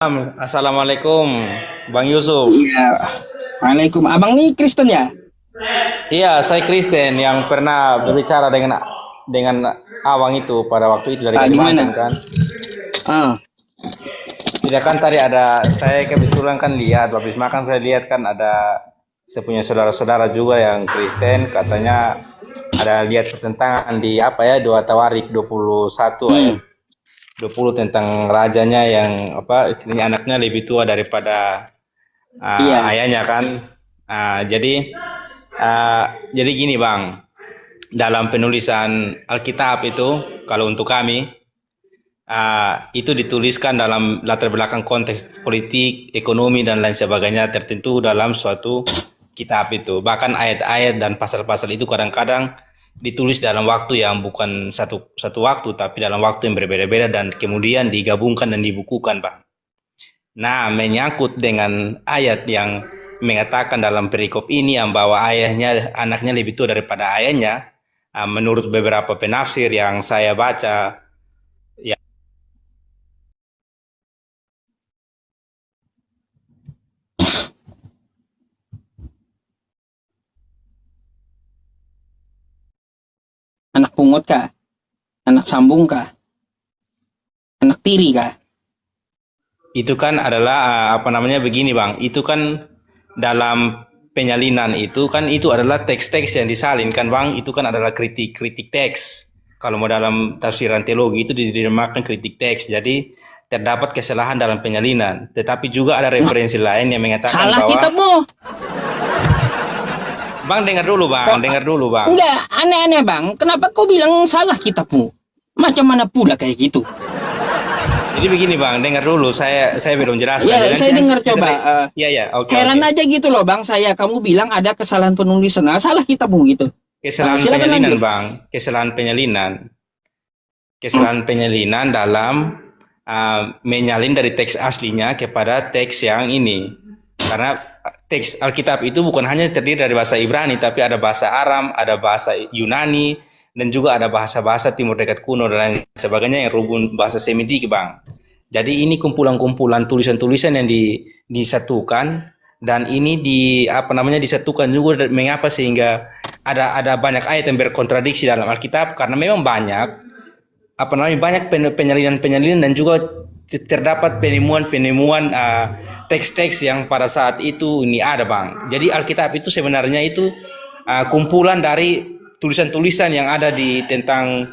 Assalamualaikum, Bang Yusuf. Iya. Waalaikum. Abang nih Kristen ya? Iya, saya Kristen yang pernah berbicara dengan Awang itu pada waktu itu dari Kalimantan Gimana? kan. Ah, Tidak kan tadi ada saya kebetulan kan lihat habis makan saya lihat kan ada saya punya saudara-saudara juga yang Kristen katanya ada lihat pertentangan di apa ya dua Tawarik 21 ayat hmm, 20 tentang rajanya yang apa istilahnya anaknya lebih tua daripada iya. ayahnya kan. Jadi gini Bang, dalam penulisan Alkitab itu kalau untuk kami itu dituliskan dalam latar belakang konteks politik, ekonomi dan lain sebagainya tertentu dalam suatu kitab itu. Bahkan ayat-ayat dan pasal-pasal itu kadang-kadang ditulis dalam waktu yang bukan satu satu waktu tapi dalam waktu yang berbeda-beda dan kemudian digabungkan dan dibukukan, Bang. Nah, menyangkut dengan ayat yang mengatakan dalam perikop ini yang bahwa anaknya lebih tua daripada ayahnya, menurut beberapa penafsir yang saya baca, ya Anak pungut kah? Anak sambung kah? Anak tiri kah? itu kan adalah apa namanya begini Bang, itu kan dalam penyalinan itu kan itu adalah teks-teks yang disalinkan Bang, itu kan adalah kritik-kritik teks. Kalau mau dalam tafsiran teologi itu dinamakan kritik teks. Jadi terdapat kesalahan dalam penyalinan, tetapi juga ada Nah, referensi lain yang mengatakan salah bahwa kitabmu. Bang dengar dulu Bang, Kok dengar dulu Bang. enggak aneh-aneh bang? Kenapa kau bilang salah kitabmu? Macam mana pula kayak gitu? Jadi begini Bang, dengar dulu saya belum jelaskan. Ya, Jadi saya dengar coba. ya ya, oke oke. Heran aja gitu loh bang. Kamu bilang ada kesalahan penulisan. Nah, salah kitabmu gitu. Kesalahan Silakan penyalinan lanjut. Bang, kesalahan penyalinan. Kesalahan penyalinan dalam menyalin dari teks aslinya kepada teks yang ini. Karena teks Alkitab itu bukan hanya terdiri dari bahasa Ibrani, tapi ada bahasa Aram, ada bahasa Yunani, dan juga ada bahasa-bahasa Timur Dekat kuno dan lain sebagainya yang rubun bahasa Semitik, Bang. Jadi ini kumpulan-kumpulan tulisan-tulisan yang disatukan dan ini apa namanya disatukan juga mengapa sehingga ada banyak ayat yang berkontradiksi dalam Alkitab karena memang banyak apa namanya banyak penyalinan-penyalinan dan juga terdapat penemuan-penemuan teks-teks yang pada saat itu ini ada Bang. Jadi Alkitab itu sebenarnya itu kumpulan dari tulisan-tulisan yang ada di tentang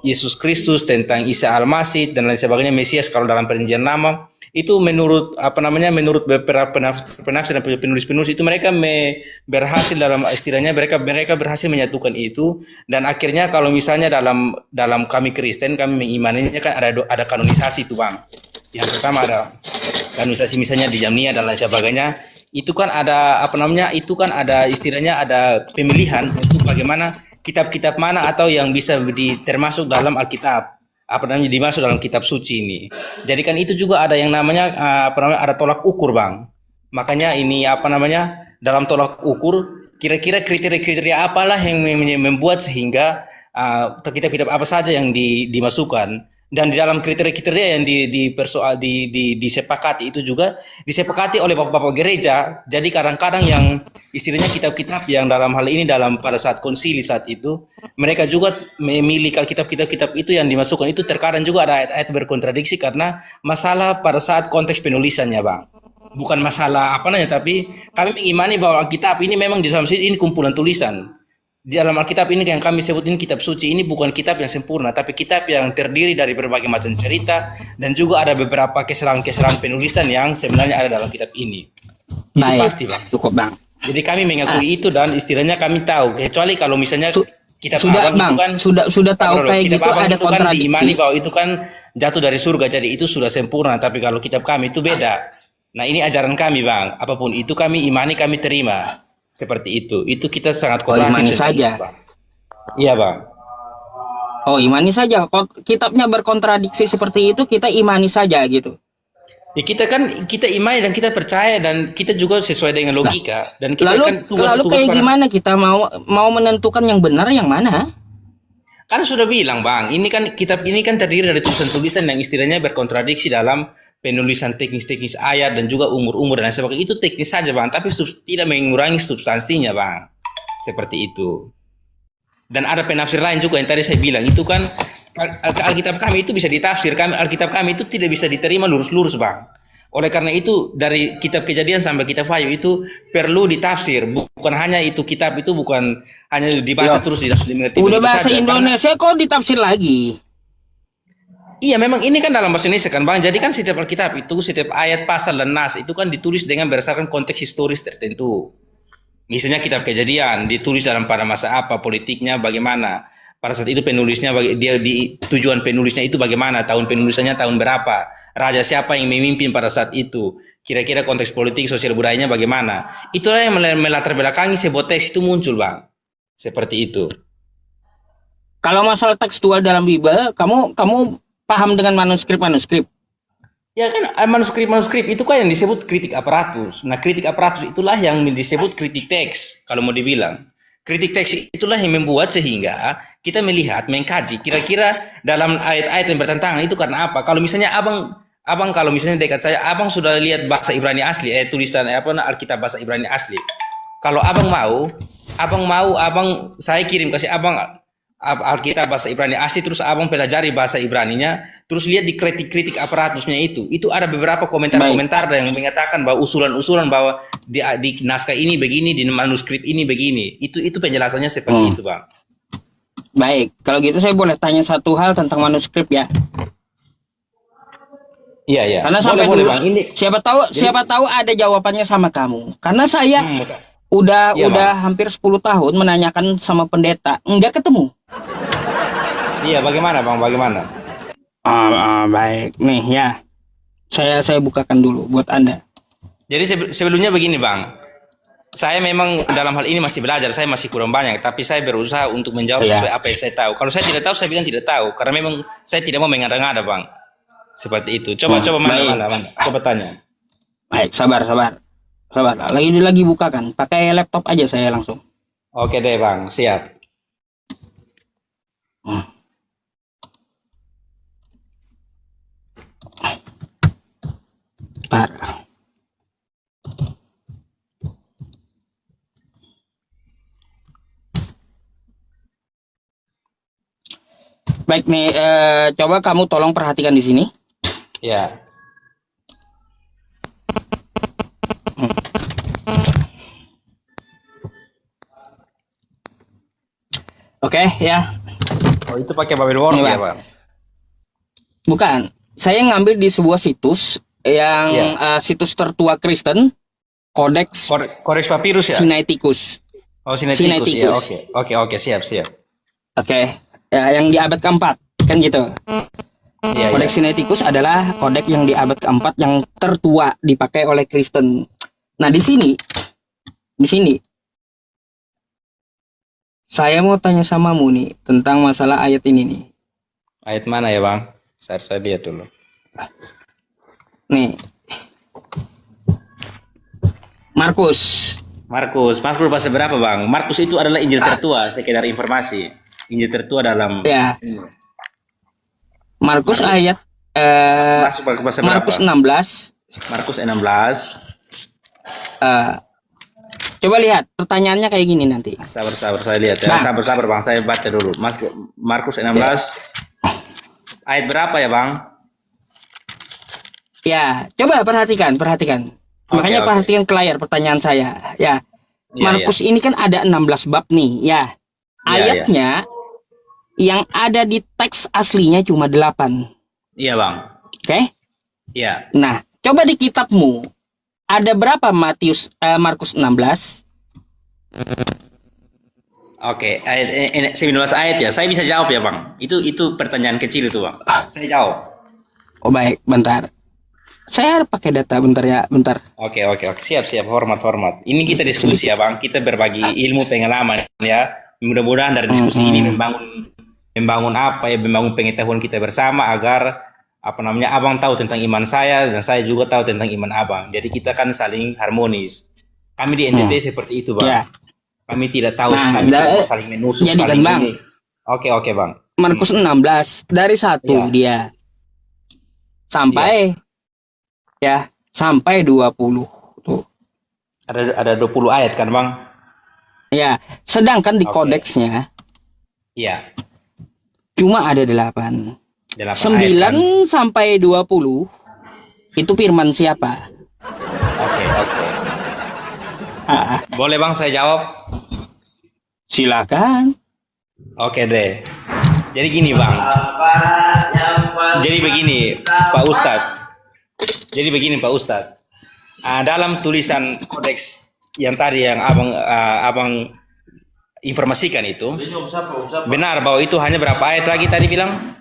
Yesus Kristus, tentang Isa Al-Masih dan lain sebagainya Mesias kalau dalam perjanjian lama itu menurut apa namanya menurut beberapa penafsir dan penulis-penulis itu mereka berhasil dalam istilahnya mereka berhasil menyatukan itu dan akhirnya kalau misalnya dalam kami Kristen kami mengimaninya kan ada kanonisasi itu Bang. Yang pertama ada kanonisasi misalnya di Jamnia dan lain sebagainya itu kan ada apa namanya itu kan ada istilahnya ada pemilihan untuk bagaimana kitab-kitab mana atau yang bisa termasuk dalam Alkitab apa namanya dimasuk dalam kitab suci ini. Jadi kan itu juga ada yang namanya apa namanya ada tolak ukur Bang. Makanya ini apa namanya dalam tolak ukur kira-kira kriteria-kriteria apalah yang membuat sehingga kitab-kitab apa saja yang dimasukkan dan di dalam kriteria-kriteria yang disepakati itu juga disepakati oleh bapak-bapak gereja. Jadi kadang-kadang yang istilahnya kitab-kitab yang dalam hal ini dalam pada saat konsili saat itu mereka juga memilih kalau kitab-kitab itu yang dimasukkan itu terkadang juga ada ayat-ayat berkontradiksi karena masalah pada saat konteks penulisannya Bang. Bukan masalah apa namanya tapi kami mengimani bahwa kitab ini memang di dalam sini ini kumpulan tulisan. Di dalam Alkitab ini yang kami sebut ini kitab suci ini bukan kitab yang sempurna tapi kitab yang terdiri dari berbagai macam cerita dan juga ada beberapa kesalahan-kesalahan penulisan yang sebenarnya ada dalam kitab ini. Itu Baik, pasti Bang. cukup bang. Jadi kami Ah, mengakui itu dan istilahnya kami tahu kecuali kalau misalnya su- kitab sudah abang itu bang, kan sudah tahu sabar dulu, kayak kitab gitu abang ada itu kan diimani kontradiksi. bahwa itu kan jatuh dari surga jadi itu sudah sempurna tapi kalau kitab kami itu beda. Nah ini ajaran kami Bang, apapun itu kami imani kami terima seperti itu kita sangat Oh imani kooperatif tentang itu saja. Bang. Iya Bang. Oh imani saja. Kok kitabnya berkontradiksi seperti itu kita imani saja gitu. Ya kita imani dan kita percaya dan kita juga sesuai dengan Lah, logika dan kita lalu kan lalu tugas-tugas kayak para gimana kita mau menentukan yang benar yang mana? Kan sudah bilang Bang, ini kan kitab ini kan terdiri dari tulisan-tulisan yang istilahnya berkontradiksi dalam penulisan teknis-teknis ayat dan juga umur-umur dan lain sebagainya. Itu teknis saja Bang, tapi tidak mengurangi substansinya Bang. Seperti itu. Dan ada penafsir lain juga yang tadi saya bilang, itu kan Alkitab kami itu bisa ditafsir, Alkitab kami itu tidak bisa diterima lurus-lurus Bang. Oleh karena itu dari kitab Kejadian sampai kitab Wahyu itu perlu ditafsir, bukan hanya itu kitab itu bukan hanya dibaca Yo. terus tidak dimengerti. Udah begitu bahasa saja. Indonesia kok ditafsir lagi? Iya memang ini kan dalam bahasa Indonesia kan Bang. Jadi kan setiap Alkitab itu setiap ayat, pasal dan nas itu kan ditulis dengan berdasarkan konteks historis tertentu. Misalnya kitab Kejadian ditulis pada masa apa, politiknya bagaimana, pada saat itu penulisnya tujuan penulisnya itu bagaimana, tahun penulisannya tahun berapa, raja siapa yang memimpin pada saat itu, kira-kira konteks politik sosial budayanya bagaimana. Itulah yang melatar belakangi sebuah teks itu muncul Bang. Seperti itu. Kalau masalah tekstual dalam Bible, kamu paham dengan manuskrip? Ya kan manuskrip itu kan yang disebut kritik aparatus. Nah kritik aparatus itulah yang disebut kritik teks kalau mau dibilang. Kritik teks itulah yang membuat sehingga kita melihat, mengkaji kira-kira dalam ayat-ayat yang bertentangan itu karena apa. Kalau misalnya abang kalau misalnya dekat saya, abang sudah lihat bahasa Ibrani asli, tulisan Alkitab bahasa Ibrani asli. Kalau abang mau, saya kirim kasih abang Alkitab bahasa Ibrani asli, terus abang pelajari bahasa Ibraninya, terus lihat di kritik-kritik aparatusnya itu ada beberapa komentar-komentar yang mengatakan bahwa usulan-usulan bahwa di naskah ini begini, di manuskrip ini begini, itu penjelasannya seperti itu Bang. Baik, kalau gitu saya boleh tanya satu hal tentang manuskrip ya. Iya. Karena sampai boleh, dulu, Bang. Ini siapa tahu ada jawabannya sama kamu. Karena saya udah hampir 10 tahun menanyakan sama pendeta, enggak ketemu. Iya, bagaimana Bang? Bagaimana? Baik, nih ya. Saya bukakan dulu buat Anda. Jadi sebelumnya begini Bang. Saya memang dalam hal ini masih belajar, saya masih kurang banyak, tapi saya berusaha untuk menjawab sesuai apa yang saya tahu. Kalau saya tidak tahu, saya bilang tidak tahu, karena memang saya tidak mau mengada-ngada Bang. Seperti itu. Coba mana. Coba tanya. Baik, sabar. Lagi bukakan. Pakai laptop aja saya langsung. Oke deh Bang, siap. Bentar. Baik nih, coba kamu tolong perhatikan di sini. Ya. Oke, ya. Oh, itu pakai Babel Word ya, Bang? Bukan. Saya ngambil di sebuah situs yang situs tertua Kristen, Codex Papyrus ya? Sinaiticus. Oh, Sinaiticus. Ya, oke, siap. Oke. Ya, yang di abad keempat, kan gitu. Codex Sinaiticus adalah kodeks yang di abad keempat yang tertua dipakai oleh Kristen. Nah, di sini saya mau tanya samamu nih tentang masalah ayat ini nih. Ayat mana ya, Bang? Saya lihat dulu. Nih. Markus pasal berapa, Bang? Markus itu adalah Injil tertua, sekedar informasi. Injil tertua dalam Markus ayat Markus 16. Markus 16. Coba lihat pertanyaannya kayak gini nanti. Sabar saya lihat ya. Sabar Bang, saya baca dulu. Markus 16. Ayat berapa ya, Bang? Ya, coba perhatikan. Makanya perhatikan ke layar pertanyaan saya. Ya. Markus ini kan ada 16 bab nih, ya. Ayatnya yang ada di teks aslinya cuma 8. Iya, Bang. Oke? Iya. Nah, coba di kitabmu ada berapa Markus 16? Oke, ayat 19 ayat ya. Saya bisa jawab ya, Bang. Itu pertanyaan kecil itu, Bang. Saya jawab. Oh, baik, bentar. Saya pakai data bentar. Oke. Siap. Hormat. Ini kita diskusi ya, Bang. Kita berbagi ilmu pengalaman ya. Mudah-mudahan dari diskusi ini membangun pengetahuan kita bersama agar abang tahu tentang iman saya dan saya juga tahu tentang iman abang. Jadi kita kan saling harmonis. Kami di NTT seperti itu, Bang. Kami tidak tahu kami tidak saling menusuk, saling ini. Oke, Bang. Markus 16 dari 1 Iya. dia sampai ya sampai 20 tuh. Ada 20 ayat kan, Bang? Ya, sedangkan di Oke. kodeksnya Iya. cuma ada 8. 8 9 ayat kan? sampai 20 itu firman siapa? Oke, oke. Ah, Boleh Bang saya jawab? silakan. Oke deh. Jadi gini Bang. Jadi begini Pak Ustadz. Jadi begini Pak Ustadz. Dalam tulisan kodeks yang tadi yang abang informasikan itu, benar bahwa itu hanya berapa ayat lagi tadi bilang?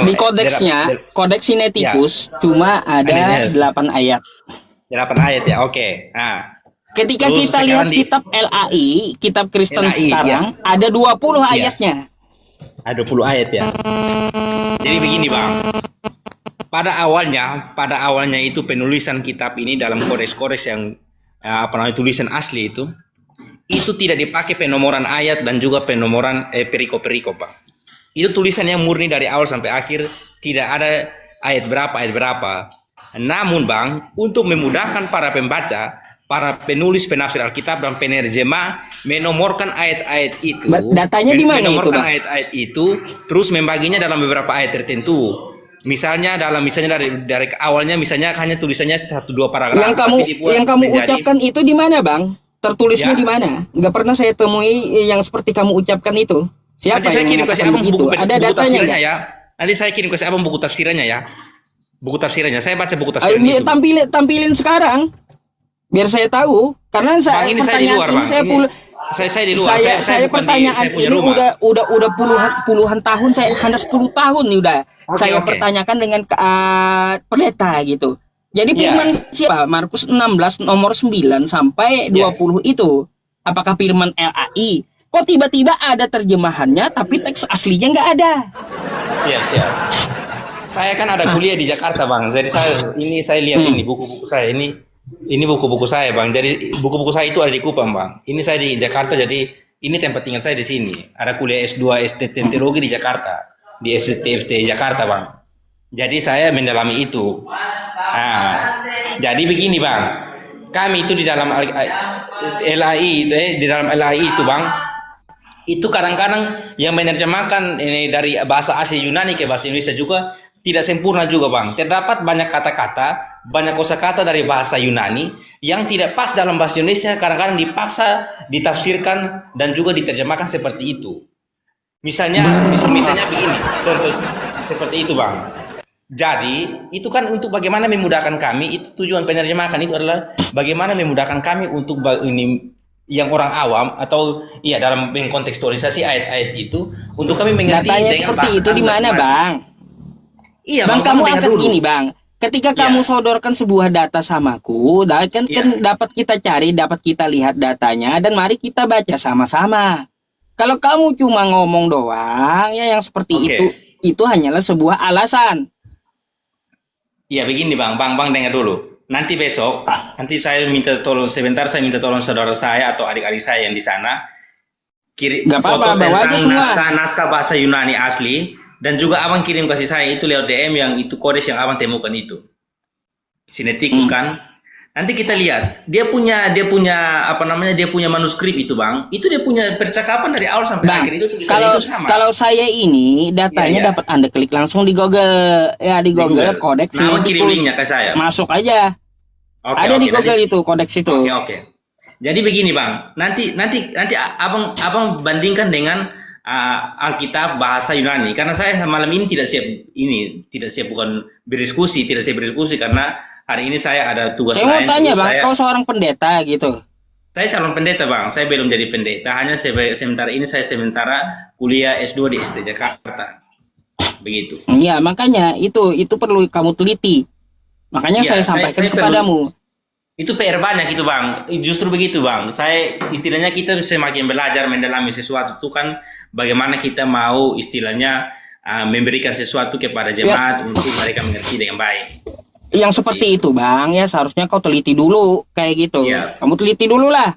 Di kodeksnya, kodeks Sinaiticus cuma ada Yes. 8 ayat. 8 ayat ya. Oke. Nah, Ketika Terus kita lihat sekarang di- kitab LAI, kitab Kristen LAI, sekarang ada 20 Iya. ayatnya. ada 20 ayat ya. Jadi begini Bang. Pada awalnya itu penulisan kitab ini dalam kodeks-kodeks yang tulisan asli itu tidak dipakai penomoran ayat dan juga penomoran perikop-perikop Bang. Itu tulisan yang murni dari awal sampai akhir, tidak ada ayat berapa. Namun Bang, untuk memudahkan para pembaca, para penulis penafsir Alkitab dan penerjemah menomorkan ayat-ayat itu. Datanya di mana itu, menomorkan Bang? ayat-ayat itu, terus membaginya dalam beberapa ayat tertentu. Misalnya dari awalnya misalnya hanya tulisannya 1-2 paragraf. Yang kamu tapi dibuat yang kamu menjadi- ucapkan itu di mana, Bang? Tertulisnya Ya. di mana? Nggak pernah saya temui yang seperti kamu ucapkan itu. Siapa Nanti saya yang kirim kasih mengatakan abang begitu? buku Ada datanya tafsirannya nggak? ya. Nanti saya kirim kasih abang buku tafsirannya ya. Buku tafsirannya. Saya baca buku tafsiran itu. Tampilin sekarang biar saya tahu karena Bang, ini saya di pertanyaan luar, ini Bang. saya Ini- puluh saya di luar. saya Saya bukan pertanyaan saya punya ini rumah. udah puluhan tahun, saya hanya 10 tahun nih udah Oke, saya oke. pertanyakan dengan pendeta gitu. Jadi Iya. firman siapa? Markus 16 nomor 9 sampai 20 itu apakah firman LAI? Kok tiba-tiba ada terjemahannya tapi teks aslinya nggak ada? Siap. Saya kan ada kuliah di Jakarta, Bang. Jadi saya lihat ini buku-buku saya ini buku-buku saya, Bang. Jadi buku-buku saya itu ada di Kupang, Bang. Ini saya di Jakarta, jadi ini tempat tinggal saya di sini. Ada kuliah S2 Teologi di Jakarta, di STFT Jakarta, Bang. Jadi saya mendalami itu. Jadi begini, Bang. Kami itu di dalam LAI itu, Bang. Itu kadang-kadang yang menerjemahkan ini dari bahasa asli Yunani ke bahasa Indonesia juga tidak sempurna juga Bang. Terdapat banyak kata-kata, banyak kosakata dari bahasa Yunani yang tidak pas dalam bahasa Indonesia, kadang-kadang dipaksa, ditafsirkan dan juga diterjemahkan seperti itu. Misalnya begini, contoh seperti itu Bang. Jadi itu kan untuk bagaimana memudahkan kami, itu tujuan penerjemahan itu adalah bagaimana memudahkan kami untuk ini yang orang awam atau dalam mengkontekstualisasi ayat-ayat itu untuk kami mengerti Datanya dengan seperti bahasa itu di mana, masing-masing. Bang? Iya, Bang, kamu dengar angkat dulu. gini, Bang. Ketika Iya. kamu sodorkan sebuah data samaku, kan Iya. dapat kita cari, dapat kita lihat datanya, dan mari kita baca sama-sama. Kalau kamu cuma ngomong doang, ya yang seperti Oke. itu hanyalah sebuah alasan. Iya, begini Bang, dengar dulu. Nanti besok, saya minta tolong saudara saya atau adik-adik saya yang di sana kirim Gak foto apa-apa, bawa aja tentang semua. naskah bahasa Yunani asli dan juga abang kirim kasih saya itu lewat DM yang itu kodeks yang abang temukan itu. Sinaiticus kan. Nanti kita lihat dia punya manuskrip itu Bang. Itu dia punya percakapan dari awal sampai Bang, akhir itu tulisannya itu sama. kalau saya ini datanya Iya. dapat Anda klik langsung di Google, ya di Google kodeks Nah, abang kirim Sinaiticus. linknya ke saya. Masuk aja. Oke, Ada di oke, Google nanti- itu kodeks itu. Oke. Jadi begini Bang, nanti abang bandingkan dengan Alkitab bahasa Yunani. Karena saya malam ini tidak siap bukan berdiskusi, karena hari ini saya ada tugas Saya mau lain. tanya, terus Bang, kau seorang pendeta gitu. saya calon pendeta Bang, saya belum jadi pendeta. Hanya sementara ini saya kuliah S2 di ST Jakarta. Begitu. Iya, makanya itu perlu kamu teliti. Makanya Iya, saya saya sampaikan perlu- kepadamu. Itu PR banyak itu Bang. Justru begitu Bang. Istilahnya kita semakin belajar mendalami sesuatu itu kan bagaimana kita mau istilahnya memberikan sesuatu kepada jemaat untuk mereka mengerti dengan baik. Yang seperti itu, Bang, ya seharusnya kau teliti dulu kayak gitu. Iya. Kamu teliti dulu lah.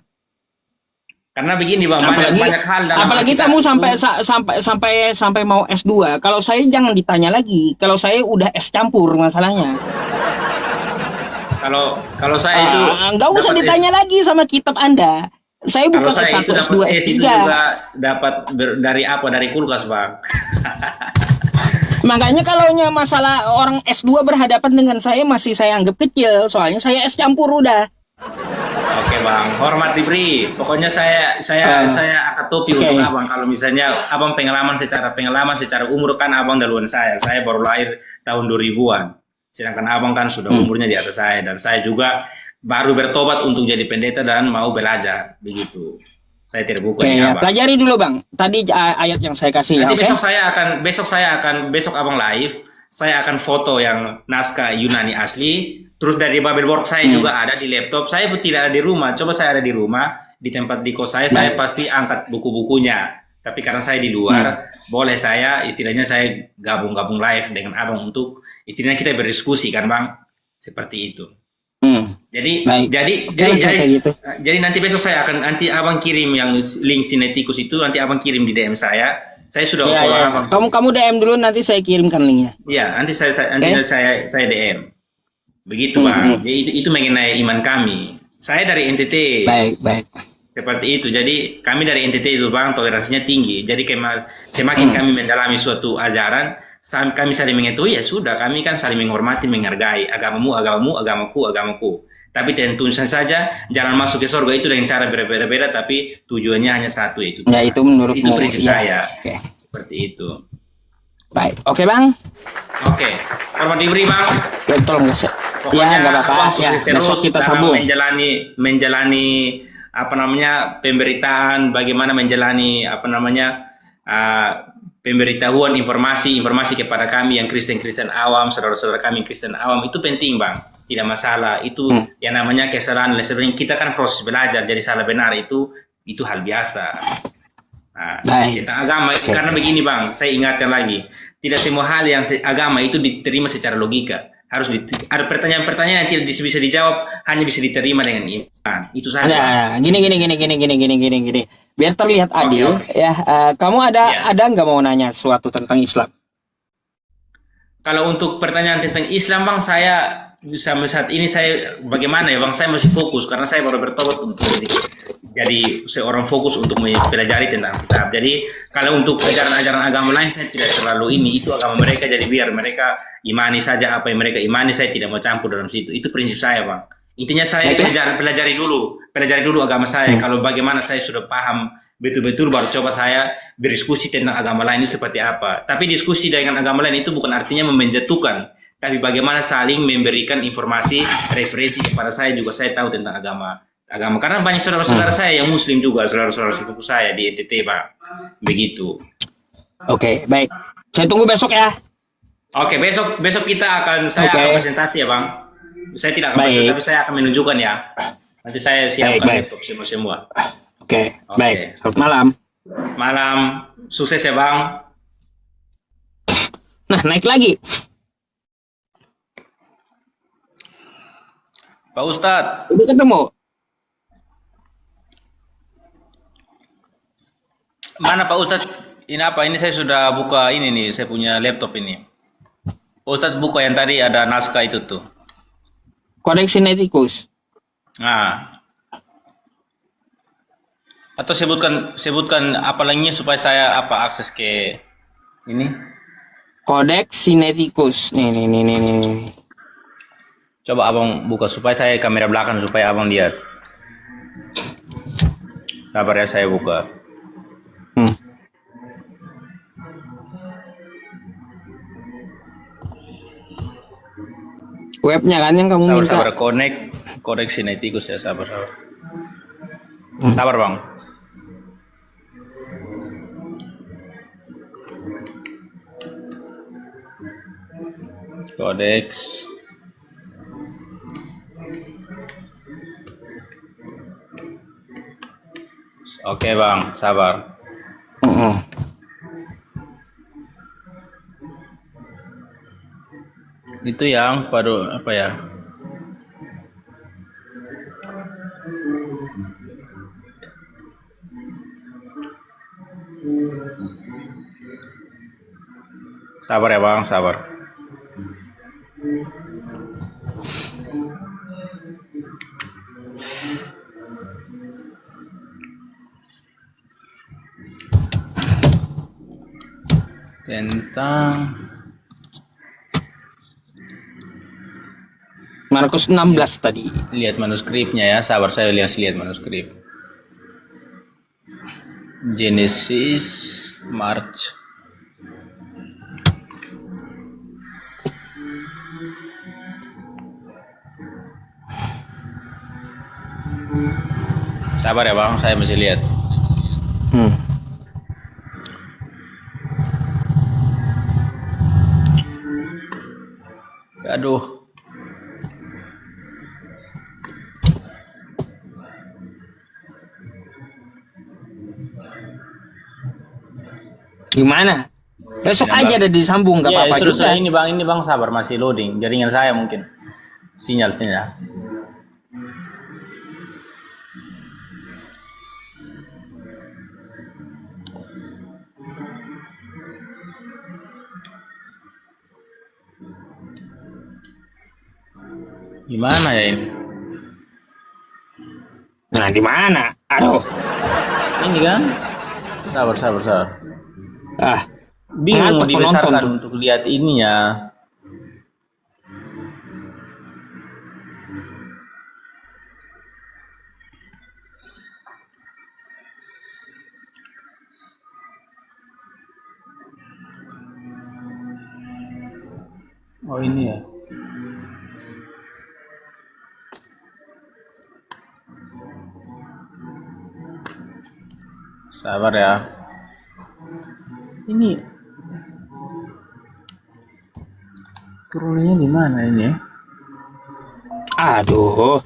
Karena begini bang, banyak hal dalam apalagi Alkitab kamu itu. sampai mau S2. Kalau saya jangan ditanya lagi. Kalau saya udah S campur masalahnya. Kalau saya itu Nggak usah dapat ditanya lagi sama kitab Anda. Saya kalau bukan saya S1, itu dapat S2, S S3. itu juga dapat dari apa? Dari kulkas bang. Makanya kalau masalah orang S2 berhadapan dengan saya masih saya anggap kecil. Soalnya saya S campur udah. Oke bang, hormat diberi. Pokoknya saya angkat topi Oke. untuk abang. Kalau misalnya abang pengalaman secara umur kan abang duluan saya. Saya baru lahir tahun 2000-an. Sedangkan abang kan sudah umurnya di atas saya, dan saya juga baru bertobat untuk jadi pendeta dan mau belajar begitu. Saya tidak buku Oke, ini ya. abang. Pelajari dulu bang. Tadi ayat yang saya kasih ya. Nanti Oke. besok abang live. Saya akan foto yang naskah Yunani asli. Terus dari Babelwork saya juga ada di laptop. Saya pun tidak ada di rumah. Coba saya ada di rumah, di tempat di kos saya pasti angkat buku-bukunya. Tapi karena saya di luar, boleh saya istilahnya saya gabung-gabung live dengan abang untuk istilahnya kita berdiskusi kan bang, seperti itu. Jadi Baik. Kayak gitu. jadi nanti besok saya akan nanti abang kirim yang link Sinetikus itu, nanti abang kirim di DM saya. Saya sudah Ya, follow ya. abang. Kamu DM dulu, nanti saya kirimkan linknya. Iya, nanti saya DM. Begitu bang. Jadi itu mengenai iman kami. Saya dari NTT. Baik. Seperti itu. Jadi kami dari NTT itu bang, toleransinya tinggi. Jadi semakin kami mendalami suatu ajaran, kami saling mengetahui, ya sudah, kami kan saling menghormati, menghargai agamamu, agamaku. Tapi tentu saja jalan masuk ke surga itu dengan cara berbeda-beda, tapi tujuannya hanya satu, yaitu Ya, itu menurutmu. itu prinsip Ya. saya. Oke. Seperti itu. Baik. Oke bang. Oke. Hormat diberi bang. Ya, tolong guys. Pokoknya Ya nggak apa-apa. abang Ya, sukses terus besok kita dalam sambung. menjalani apa namanya pemberitaan, bagaimana menjalani apa namanya pemberitahuan informasi kepada kami yang Kristen awam, saudara-saudara kami Kristen awam, itu penting bang, tidak masalah. Itu yang namanya kesalahan. Sebenarnya kita kan proses belajar, jadi salah benar itu hal biasa. Nah, Baik. tentang agama, karena begini bang, saya ingatkan lagi, tidak semua hal yang agama itu diterima secara logika. Harus ada pertanyaan-pertanyaan yang tidak bisa dijawab, hanya bisa diterima dengan iman. Itu saja. Ada gini. Biar terlihat adil. Oke. Ya, kamu ada Ya. nggak mau nanya sesuatu tentang Islam? Kalau untuk pertanyaan tentang Islam bang, saya sampai saat ini saya bagaimana ya bang, saya masih fokus karena saya baru bertobat untuk jadi seorang fokus untuk mempelajari tentang kitab. Jadi kalau untuk ajaran-ajaran agama lain saya tidak terlalu itu agama mereka, jadi biar mereka imani saja apa yang mereka imani, saya tidak mau campur dalam situ. Itu prinsip saya bang. Intinya saya pelajari dulu agama saya. Kalau bagaimana saya sudah paham betul-betul, baru coba saya berdiskusi tentang agama lain itu seperti apa. Tapi diskusi dengan agama lain itu bukan artinya menjatuhkan, tapi bagaimana saling memberikan informasi, referensi kepada saya juga, saya tahu tentang agama. Karena banyak saudara-saudara saya yang muslim juga, saudara-saudara sepupu saya di NTT Pak. Begitu. Oke, baik. Saya tunggu besok ya. Oke, besok kita akan akan presentasi ya Bang. Saya tidak akan presentasi, tapi saya akan menunjukkan ya. Nanti saya siapkan laptop semua. Oke, baik. Selamat malam. Malam, sukses ya Bang. Nah, naik lagi. Pak Ustadz. Udah ketemu. Mana Pak Ustadz? Ini apa? Ini saya sudah buka ini nih, saya punya laptop ini. Pak Ustadz buka yang tadi ada naskah itu tuh. Kodeks Sinaiticus. Nah. Atau sebutkan apa lagi supaya saya akses ke ini. Kodeks Sinaiticus. Nih. Coba abang buka supaya saya kamera belakang supaya abang lihat. Sabar ya, saya buka. Webnya kan yang kamu minta. Sabar, Kodeks Sinaiticus ya, sabar. Sabar bang. Kodeks. Oke bang, sabar. Itu yang pada apa ya? Sabar ya Bang, sabar. Tentang Markus 16 tadi. lihat manuskripnya ya, sabar saya lihat manuskrip. Genesis, March. Sabar ya Bang, saya masih lihat. Aduh. Gimana? Besok Ya, aja Bang. ada disambung, nggak Ya, apa-apa suruh juga. saya ini Bang sabar masih loading. Jaringan saya mungkin. Sinyal. Gimana ya ini? Nah, di mana? Aduh. Ini kan? Sabar. Ah, Bingung mau ngantuk penonton dibesarkan tuh. untuk lihat ininya. Oh ini ya. Sabar ya. Ini turunnya di mana ini? Aduh.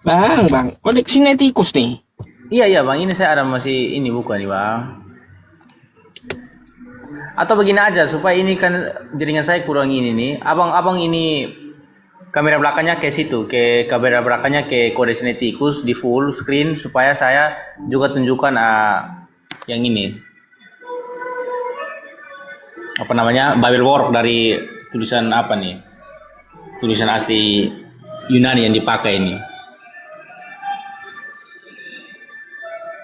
Bang, koleksi tikus nih. Iya Bang, ini saya ada masih ini bukan nih Bang. Atau begini aja supaya ini kan jaringan saya kurang ini nih. Abang ini kamera belakangnya ke situ, ke kamera belakangnya ke kode sinetikus di full screen supaya saya juga tunjukkan yang ini. Apa namanya? Bible work dari tulisan apa nih? Tulisan asli Yunani yang dipakai ini.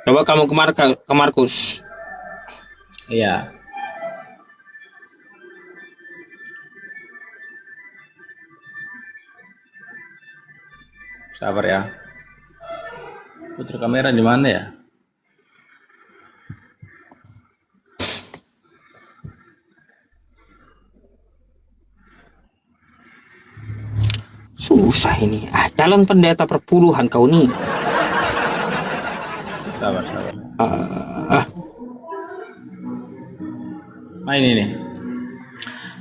Coba kamu ke Markus. Iya. Sabar ya. Putar kamera di mana ya? Susah ini. Calon pendeta perpuluhan kau nih. Sabar. Nah ini nih.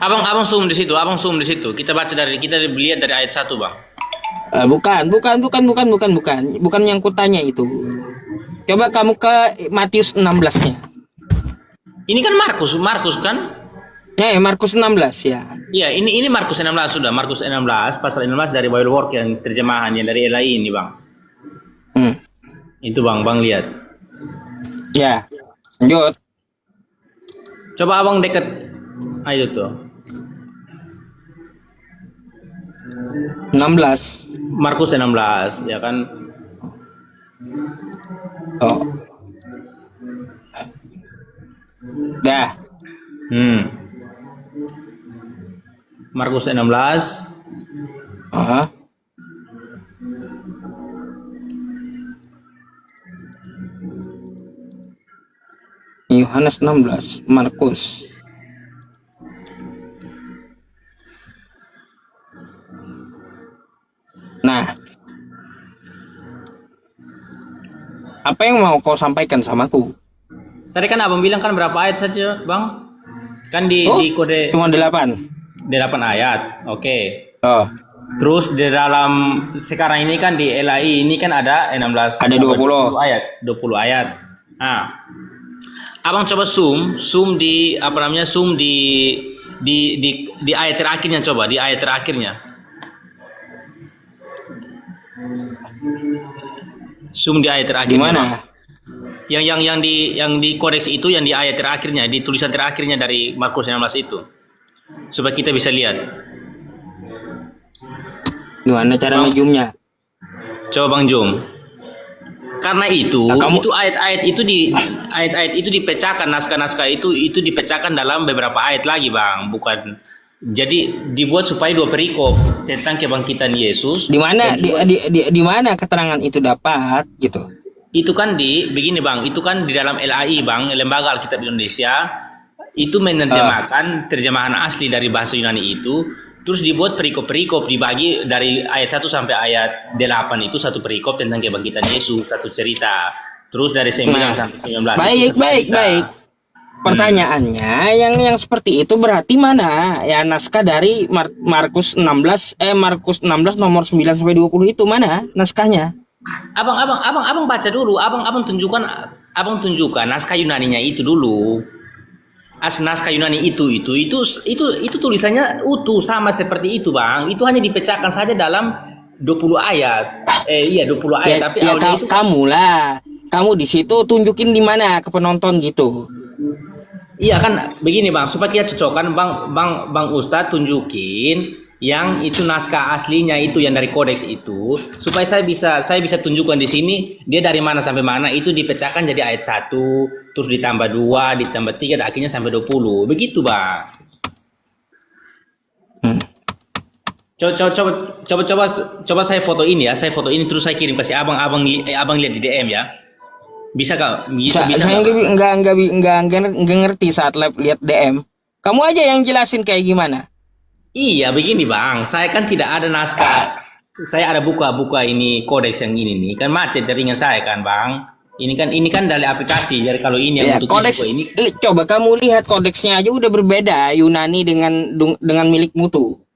Abang zoom di situ, Kita lihat dari ayat 1, Bang. Bukan yang kutanya itu. Coba kamu ke Matius 16-nya. Ini kan Markus kan? Markus 16 ya. Iya, ini Markus 16 sudah. Markus 16 pasal 16 dari Bible Work yang terjemahan yang dari LAI ini, Bang. Itu Bang lihat. Ya. Lanjut. Coba Abang dekat. Ayo tuh. 16. Markus 16, ya kan? Oh. Dah. Markus 16. Yohanes 16, Markus. Nah, apa yang mau kau sampaikan samaku? Tadi kan Abang bilang kan berapa ayat saja, Bang? Kan di kode Cuma 8. 8 ayat. Oke. Oh, Terus di dalam sekarang ini kan di LAI ini kan ada 16 ada 20 ayat, 20 ayat. Nah, Abang coba zoom di zoom di ayat terakhirnya, coba di ayat terakhirnya. Zoom di ayat terakhirnya. Gimana? yang di kodeks itu, yang di ayat terakhirnya, di tulisan terakhirnya dari Markus 16 itu. Supaya kita bisa lihat. Gimana cara ngezoomnya? Coba Bang Jum. Karena itu, itu ayat-ayat itu dipecahkan, naskah-naskah itu dipecahkan dalam beberapa ayat lagi, Bang. Bukan. Jadi dibuat supaya 2 perikop tentang kebangkitan Yesus. Di mana di mana keterangan itu dapat gitu? Itu kan begini Bang, itu kan di dalam LAI Bang, Lembaga Alkitab Indonesia, itu menerjemahkan terjemahan asli dari bahasa Yunani itu. Terus dibuat perikop-perikop, dibagi dari ayat 1 sampai ayat 8 itu satu perikop tentang kebangkitan Yesus, satu cerita. Terus dari 9 sampai 19. Baik. Pertanyaannya yang seperti itu berarti mana? Ya naskah dari Markus 16 nomor 9 sampai 20 itu mana naskahnya? Abang baca dulu, abang tunjukkan naskah Yunaninya itu dulu. Naskah Yunani itu tulisannya utuh sama seperti itu Bang. Itu hanya dipecahkan saja dalam 20 ayat. 20 ayat. Tapi itu kamu di situ tunjukin di mana ke penonton gitu. Iya kan begini Bang, supaya kita cocokkan Bang Ustadz tunjukin yang itu naskah aslinya itu yang dari kodeks itu, supaya saya bisa tunjukkan di sini dia dari mana sampai mana itu dipecahkan jadi ayat 1, terus ditambah 2, ditambah 3 dan akhirnya sampai 20. Begitu, Bang. Coba saya foto ini ya, terus saya kirim kasih abang lihat di DM ya. Bisa kak? Bisa. Saya nggak ngerti saat lihat DM. Kamu aja yang jelasin kayak gimana. Iya begini Bang, saya kan tidak ada naskah. Saya ada buka ini kodeks yang ini nih, kan macet jaringan saya kan Bang. Ini kan dari aplikasi. Jadi kalau ini yang untuk kodeks ini. Coba kamu lihat kodeksnya aja udah berbeda Yunani dengan milikmu tuh.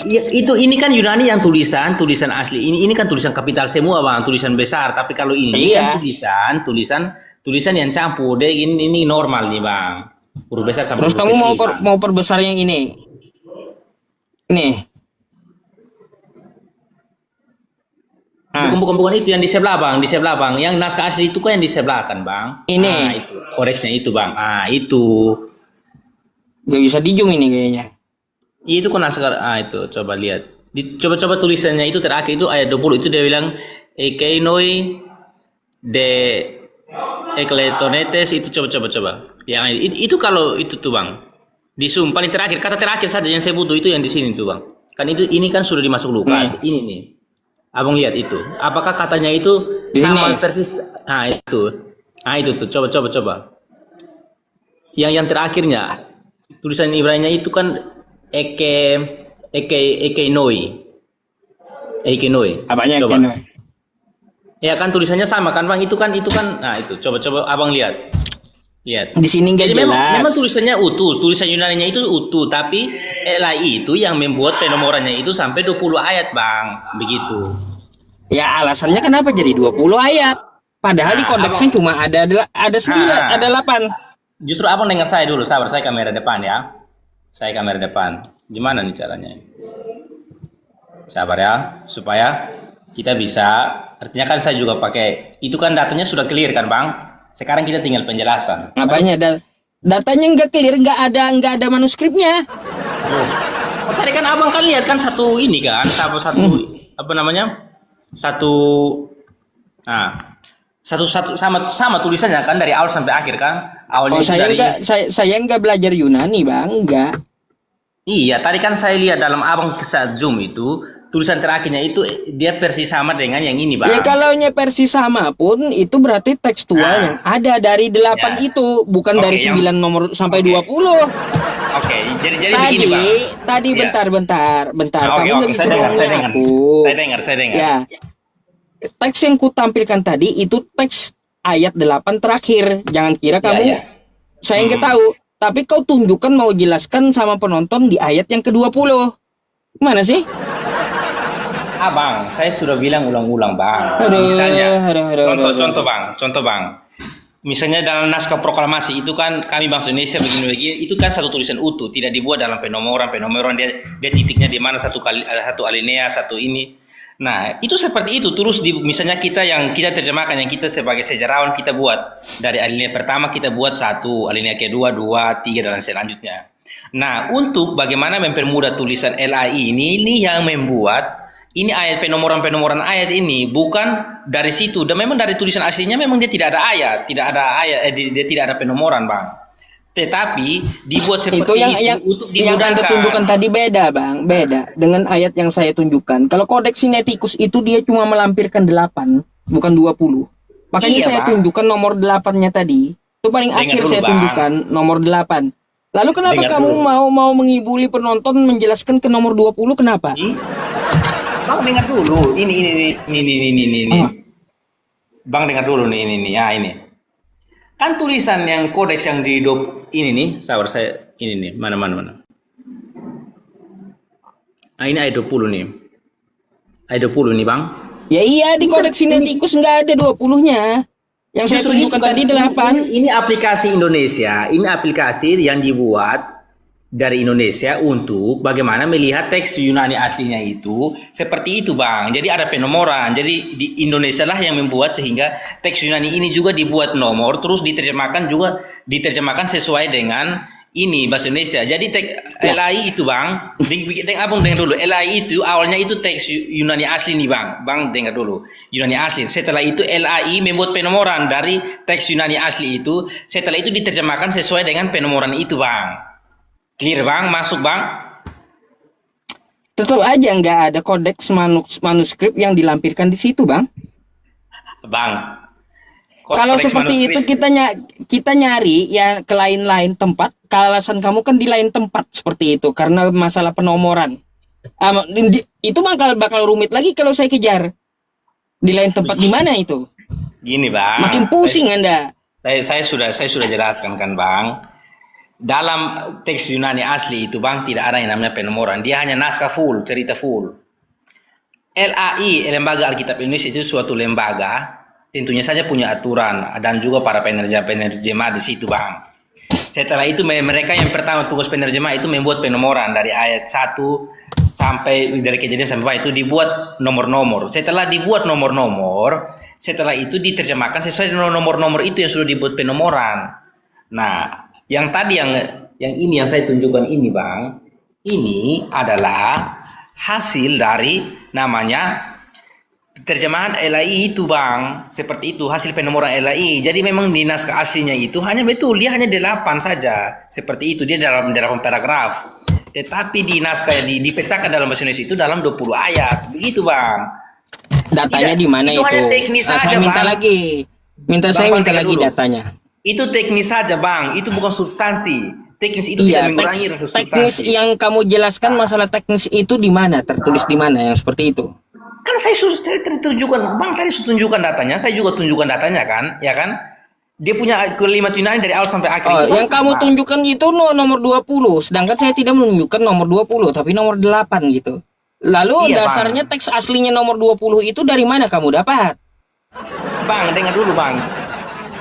Ya, ini kan Yunani yang tulisan asli. Ini kan tulisan kapital semua Bang, tulisan besar. Tapi kalau ini kan tulisan yang campur. Deh ini normal nih Bang. Huruf besar sampai. Terus kamu mau perbesar yang ini? Nih. Bukan itu yang di sebelah Bang, Yang naskah asli itu kan yang di sebelah kan Bang. Ini. Itu kodeksnya itu Bang. Itu. Gak bisa dijum ini kayaknya. Itu kan naskah itu coba lihat. Coba tulisannya itu terakhir itu ayat 20 itu dia bilang ekeinoi de ekletonetes itu coba. Yang itu kalau itu tuh Bang. Di Zoom paling terakhir, kata terakhir saja yang saya butuh itu yang di sini tuh Bang. Kan ini kan sudah dimasuk Lukas. Ini nih. Abang lihat itu. Apakah katanya itu sama persis? Itu tuh. Coba. Yang terakhirnya tulisan Ibraninya itu kan ekenoi. Apanya coba. ekenoi? Ya kan tulisannya sama kan Bang? Itu kan. Nah itu coba Abang lihat. Lihat. Di sini nggak jelas. Memang tulisannya utuh, tulisan Yunaninya itu utuh, tapi LAI itu yang membuat penomorannya itu sampai 20 ayat, Bang. Begitu. Ya alasannya kenapa jadi 20 ayat? Padahal di kodeksnya cuma ada 9, ada 8. Justru Abang dengar saya dulu, sabar, saya kamera depan ya. Saya kamera depan. Gimana nih caranya? Sabar ya, supaya kita bisa, artinya kan saya juga pakai, itu kan datanya sudah clear kan, Bang? Sekarang kita tinggal penjelasan. Apanya? Datanya nggak clear, nggak ada manuskripnya. Oh, tadi kan Abang kan lihat kan satu ini kan, satu apa namanya? Satu sama tulisannya kan dari awal sampai akhir kan? Awalnya saya nggak belajar Yunani Bang, nggak. Iya, tadi kan saya lihat dalam Abang saat Zoom itu tulisan terakhirnya itu dia persis sama dengan yang ini Bang. Ya kalau persis sama pun itu berarti tekstual yang ada dari 8 itu, bukan dari 9 nomor sampai 20. Jadi tadi, begini Bang. Tadi bentar. Kamu nggak bisa bohongin aku. Saya dengar. Ya. Teks yang ku tampilkan tadi itu teks ayat 8 terakhir. Jangan kira kamu saya nggak tahu. Tapi kau tunjukkan mau jelaskan sama penonton di ayat yang ke-20. Gimana sih? Bang, saya sudah bilang ulang-ulang Bang. Misalnya, contoh Bang. Misalnya dalam naskah proklamasi itu kan kami bangsa Indonesia begini itu kan satu tulisan utuh, tidak dibuat dalam penomoran dia titiknya di mana satu alinea satu ini. Nah, itu seperti itu. Terus misalnya kita yang kita terjemahkan, yang kita sebagai sejarawan kita buat dari alinea pertama kita buat 1, alinea kedua 2, 3 dan selanjutnya. Nah, untuk bagaimana mempermudah tulisan LAI ini yang membuat ini ayat penomoran ayat ini bukan dari situ. Dan memang dari tulisan aslinya memang dia tidak ada ayat, dia tidak ada penomoran, Bang. Tetapi dibuat seperti itu untuk yang Anda tunjukkan tadi beda, Bang. Beda dengan ayat yang saya tunjukkan. Kalau Codex Sinaiticus itu dia cuma melampirkan 8, bukan 20. Makanya saya tunjukkan nomor 8-nya tadi. Itu paling akhir saya tunjukkan nomor 8. Lalu kenapa kamu mau mengibuli penonton menjelaskan ke nomor 20 kenapa? Bang dengar dulu. Ini. Bang dengar dulu nih ini. Ya, ini. Kan tulisan yang kodeks yang di ini nih, saya ini nih, mana. Nah, ini ayat 20 nih. Ayat 20 nih, Bang. Ya iya, di Codex Sinaiticus nggak ada 20-nya. Yang saya tunjukkan tadi 8. Ini aplikasi Indonesia, ini aplikasi yang dibuat dari Indonesia untuk bagaimana melihat teks Yunani aslinya itu seperti itu, Bang. Jadi ada penomoran. Jadi di Indonesia lah yang membuat sehingga teks Yunani ini juga dibuat nomor, terus diterjemahkan sesuai dengan ini bahasa Indonesia. Jadi teks LAI itu, Bang. Abang dengar dulu. LAI itu awalnya itu teks Yunani asli nih, Bang. Bang dengar dulu. Yunani asli. Setelah itu LAI membuat penomoran dari teks Yunani asli itu. Setelah itu diterjemahkan sesuai dengan penomoran itu, Bang. Clear, Bang? Masuk, Bang? Tetap aja nggak ada kodeks manuskrip yang dilampirkan di situ, Bang. Bang. Kalau seperti itu kita nyari ya ke lain-lain tempat. Alasan kamu kan di lain tempat seperti itu karena masalah penomoran. Itu bakal rumit lagi kalau saya kejar. Di lain tempat di mana itu? Gini, Bang. Makin pusing Anda. Saya sudah jelaskan kan, Bang. Dalam teks Yunani asli itu, Bang, tidak ada yang namanya penomoran. Dia hanya naskah full, cerita full. LAI, Lembaga Alkitab Indonesia, itu suatu lembaga, tentunya saja punya aturan dan juga para penerjemah di situ, Bang. Setelah itu mereka yang pertama tugas penerjemah itu membuat penomoran dari ayat 1 sampai dari kejadian sampai itu dibuat nomor-nomor. Setelah dibuat nomor-nomor, setelah itu diterjemahkan sesuai dengan nomor-nomor itu yang sudah dibuat penomoran. Nah, yang tadi yang ini yang saya tunjukkan ini, Bang, ini adalah hasil dari namanya terjemahan LAI itu, Bang. Seperti itu hasil penomoran LAI. Jadi memang di naskah aslinya itu hanya dia hanya 8 saja. Seperti itu dia dalam paragraf. Tetapi di naskah dipecahkan dalam bahasa Indonesia itu dalam 20 ayat. Begitu, Bang. Datanya di mana itu? Hanya teknis saja, saya minta Bang. lagi. Saya minta lagi datanya. Itu teknis saja, Bang. Itu bukan substansi. Teknis itu tidak mengurangi substansi. Teknis yang kamu jelaskan masalah teknis itu di mana? Tertulis di mana yang seperti itu? Kan saya tunjukkan, Bang, tadi tunjukkan datanya. Saya juga tunjukkan datanya kan, ya kan? Dia punya kalimat Yunani dari awal sampai akhir. Oh, yang kamu tunjukkan itu nomor 20. Sedangkan saya tidak menunjukkan nomor 20, tapi nomor 8 gitu. Lalu dasarnya Bang. Teks aslinya nomor 20 itu dari mana kamu dapat? Bang, dengar dulu, Bang.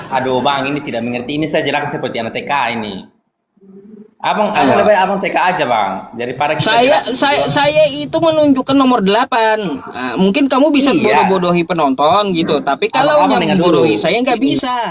Aduh, Bang, ini tidak mengerti. Ini saya jelaskan seperti anak TK ini. Abang lebih abang TK aja, Bang. Daripada kita saya itu menunjukkan nomor 8. Nah, mungkin kamu bisa bodoh-bodohi penonton gitu, tapi kalau yang bodohi saya nggak bisa.